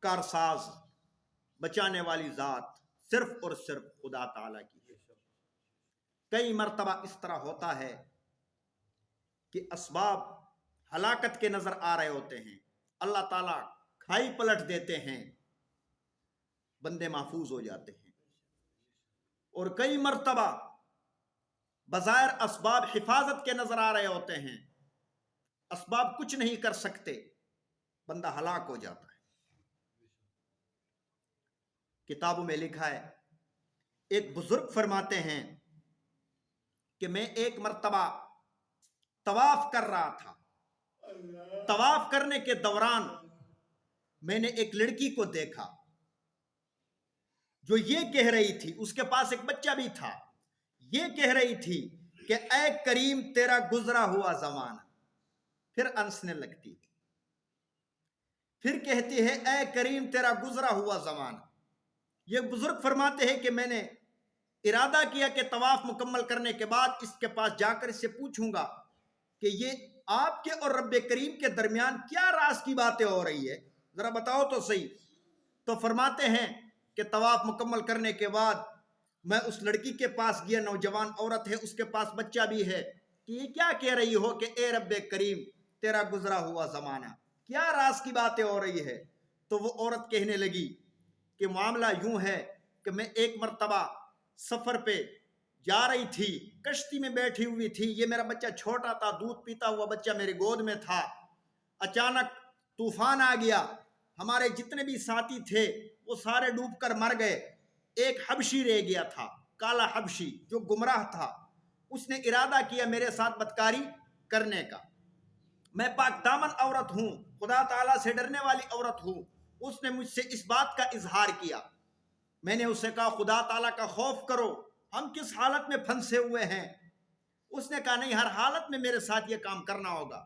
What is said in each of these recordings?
کارساز بچانے والی ذات صرف اور صرف خدا تعالیٰ کی ہے۔ کئی مرتبہ اس طرح ہوتا ہے کہ اسباب ہلاکت کے نظر آ رہے ہوتے ہیں، اللہ تعالیٰ کھائی پلٹ دیتے ہیں، بندے محفوظ ہو جاتے ہیں۔ اور کئی مرتبہ بظاہر اسباب حفاظت کے نظر آ رہے ہوتے ہیں، اسباب کچھ نہیں کر سکتے، بندہ ہلاک ہو جاتا ہے۔ کتابوں میں لکھا ہے، ایک بزرگ فرماتے ہیں کہ میں ایک مرتبہ طواف کر رہا تھا، طواف کرنے کے دوران میں نے ایک لڑکی کو دیکھا جو یہ کہہ رہی تھی، اس کے پاس ایک بچہ بھی تھا، یہ کہہ رہی تھی کہ اے کریم تیرا گزرا ہوا زمانہ، پھر ہنسنے لگتی، پھر کہتی ہے اے کریم تیرا گزرا ہوا زمانہ۔ یہ بزرگ فرماتے ہیں کہ میں نے ارادہ کیا کہ طواف مکمل کرنے کے بعد اس کے پاس جا کر اس سے پوچھوں گا کہ یہ آپ کے اور رب کریم کے درمیان کیا راز کی باتیں ہو رہی ہے، ذرا بتاؤ تو صحیح۔ تو فرماتے ہیں کہ طواف مکمل کرنے کے بعد میں اس لڑکی کے پاس گیا، نوجوان عورت ہے، اس کے پاس بچہ بھی ہے، کہ یہ کیا کہہ رہی ہو کہ اے رب کریم تیرا گزرا ہوا زمانہ، کیا راز کی باتیں ہو رہی ہے؟ تو وہ عورت کہنے لگی کہ معاملہ یوں ہے کہ میں ایک مرتبہ سفر پہ جا رہی تھی، کشتی میں بیٹھی ہوئی تھی، یہ میرا بچہ چھوٹا تھا، دودھ پیتا ہوا بچہ میرے گود میں تھا، اچانک طوفان آ گیا، ہمارے جتنے بھی ساتھی تھے وہ سارے ڈوب کر مر گئے، ایک حبشی رہ گیا تھا، کالا حبشی جو گمراہ تھا، اس نے ارادہ کیا میرے ساتھ بدکاری کرنے کا۔ میں پاک دامن عورت ہوں، خدا تعالیٰ سے ڈرنے والی عورت ہوں، اس نے مجھ سے اس بات کا اظہار کیا۔ میں نے اس سے کہا خدا تعالیٰ کا خوف کرو، ہم کس حالت میں پھنسے ہوئے ہیں؟ اس نے کہا نہیں، ہر حالت میں میرے ساتھ یہ کام کرنا ہوگا۔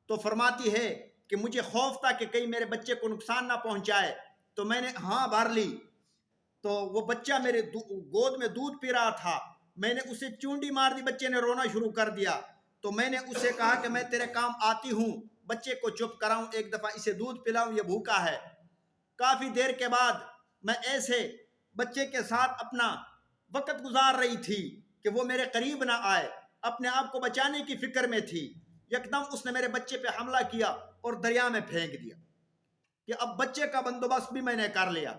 تو فرماتی ہے کہ مجھے خوف تھا کہ کہیں میرے بچے کو نقصان نہ پہنچائے، تو میں نے ہاں بھر لی، تو وہ بچہ میرے گود میں دودھ پی رہا تھا، میں نے اسے چونڈی مار دی، بچے نے رونا شروع کر دیا، تو میں نے اسے کہا کہ میں تیرے کام آتی ہوں، بچے کو چپ کراؤں، ایک دفعہ اسے دودھ پلاؤں، یہ بھوکا ہے۔ کافی دیر کے بعد میں ایسے بچے کے ساتھ اپنا وقت گزار رہی تھی کہ وہ میرے قریب نہ آئے، اپنے آپ کو بچانے کی فکر میں تھی، یکدم اس نے میرے بچے پہ حملہ کیا اور دریا میں پھینک دیا، کہ اب بچے کا بندوبست بھی میں نے کر لیا،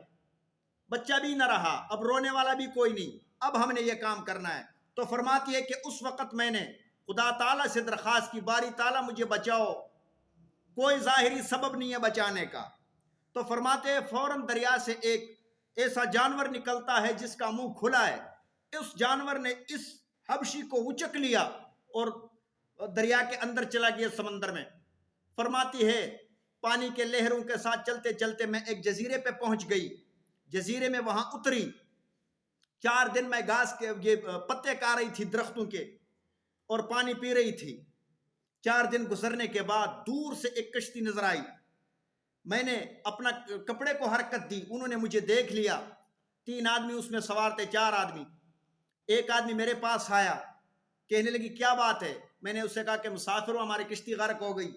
بچہ بھی نہ رہا، اب رونے والا بھی کوئی نہیں، اب ہم نے یہ کام کرنا ہے۔ تو فرماتی ہے کہ اس وقت میں نے خدا تعالیٰ سے درخواست کی، باری تعالیٰ مجھے بچاؤ، کوئی ظاہری سبب نہیں ہے بچانے کا۔ تو فرماتے ہیں فوراً دریا سے ایک ایسا جانور نکلتا ہے جس کا منہ کھلا ہے، اس جانور نے اس حبشی کو اچک لیا اور دریا کے اندر چلا گیا سمندر میں۔ فرماتی ہے پانی کے لہروں کے ساتھ چلتے چلتے میں ایک جزیرے پہ پہنچ گئی، جزیرے میں وہاں اتری، 4 دن میں گھاس کے یہ پتے کھا رہی تھی درختوں کے اور پانی پی رہی تھی۔ 4 دن گزرنے کے بعد دور سے ایک کشتی نظر آئی، میں نے اپنا کپڑے کو حرکت دی، انہوں نے مجھے دیکھ لیا، 3 آدمی اس میں سوار تھے، 4 آدمی، ایک آدمی میرے پاس آیا، کہنے لگی کیا بات ہے؟ میں نے اس سے کہا کہ مسافر ہو، ہماری کشتی غرق ہو گئی،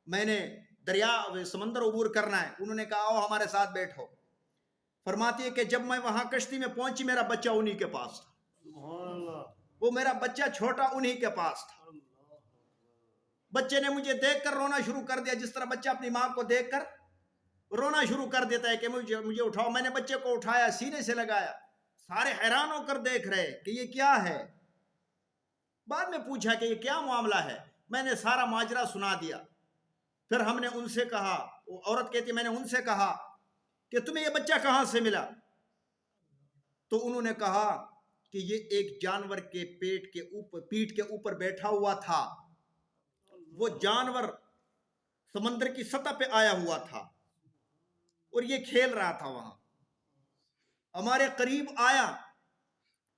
میں نے دریا سمندر عبور کرنا ہے۔ انہوں نے کہا آؤ ہمارے ساتھ بیٹھو۔ فرماتی ہے کہ جب میں وہاں کشتی میں پہنچی، میرا بچہ انہی کے پاس تھا، وہ میرا بچہ چھوٹا انہی کے پاس تھا۔ بچے نے مجھے دیکھ کر رونا شروع کر دیا، جس طرح بچہ اپنی ماں کو دیکھ کر رونا شروع کر دیتا ہے کہ مجھے اٹھاؤ۔ میں نے بچے کو اٹھایا، سینے سے لگایا، سارے حیران ہو کر دیکھ رہے کہ یہ کیا ہے۔ بعد میں پوچھا کہ یہ کیا معاملہ ہے، میں نے سارا ماجرا سنا دیا۔ پھر ہم نے ان سے کہا، وہ عورت کہتی میں نے ان سے کہا کہ تمہیں یہ بچہ کہاں سے ملا؟ تو انہوں نے کہا کہ یہ ایک جانور کے پیٹھ کے اوپر بیٹھا ہوا تھا، وہ جانور سمندر کی سطح پہ آیا ہوا تھا اور یہ کھیل رہا تھا وہاں، ہمارے قریب آیا،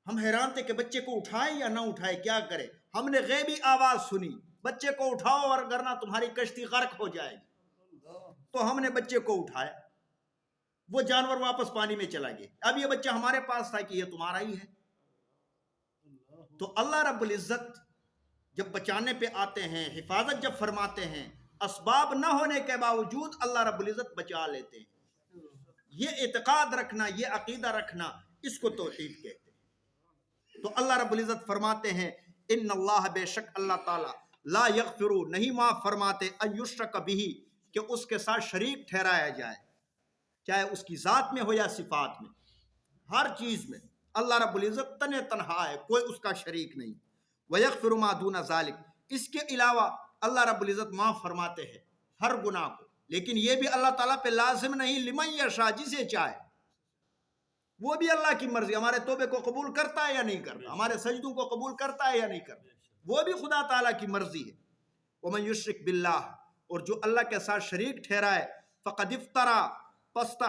ہم حیران تھے کہ بچے کو اٹھائے یا نہ اٹھائے، کیا کرے۔ ہم نے غیبی آواز سنی، بچے کو اٹھاؤ ورنہ تمہاری کشتی غرق ہو جائے گی۔ تو ہم نے بچے کو اٹھایا، وہ جانور واپس پانی میں چلا گیا۔ اب یہ بچہ ہمارے پاس تھا کہ یہ تمہارا ہی ہے۔ تو اللہ رب العزت جب بچانے پہ آتے ہیں، حفاظت جب فرماتے ہیں، اسباب نہ ہونے کے باوجود اللہ رب العزت بچا لیتے ہیں۔ یہ اعتقاد رکھنا، یہ عقیدہ رکھنا، اس کو توحید کہتے ہیں۔ تو اللہ رب العزت فرماتے ہیں ان اللہ، بے شک اللہ تعالیٰ، لا یغفر، نہیں معاف فرماتے، ان یشرک بہ، کہ اس کے ساتھ شریک ٹھہرایا جائے، چاہے اس کی ذات میں ہو یا صفات میں، ہر چیز میں اللہ رب العزت تنہا ہے، کوئی اس کا شریک نہیں۔ وَيَغْفِرُ مَا دُونَ ذَلِكَ، اس کے علاوہ اللہ رب العزت معاف فرماتے ہیں ہر گناہ کو، لیکن یہ بھی اللہ تعالیٰ پہ لازم نہیں، لمن یشاء، جسے چاہے، وہ بھی اللہ کی مرضی، ہمارے توبے کو قبول کرتا ہے یا نہیں کرتا، ہمارے سجدوں کو قبول کرتا ہے یا نہیں کرتا، وہ بھی خدا تعالیٰ کی مرضی ہے۔ وَمَن یشرک باللہ، اور جو اللہ کے ساتھ شریک ٹھہرائے، فقد افترا، پس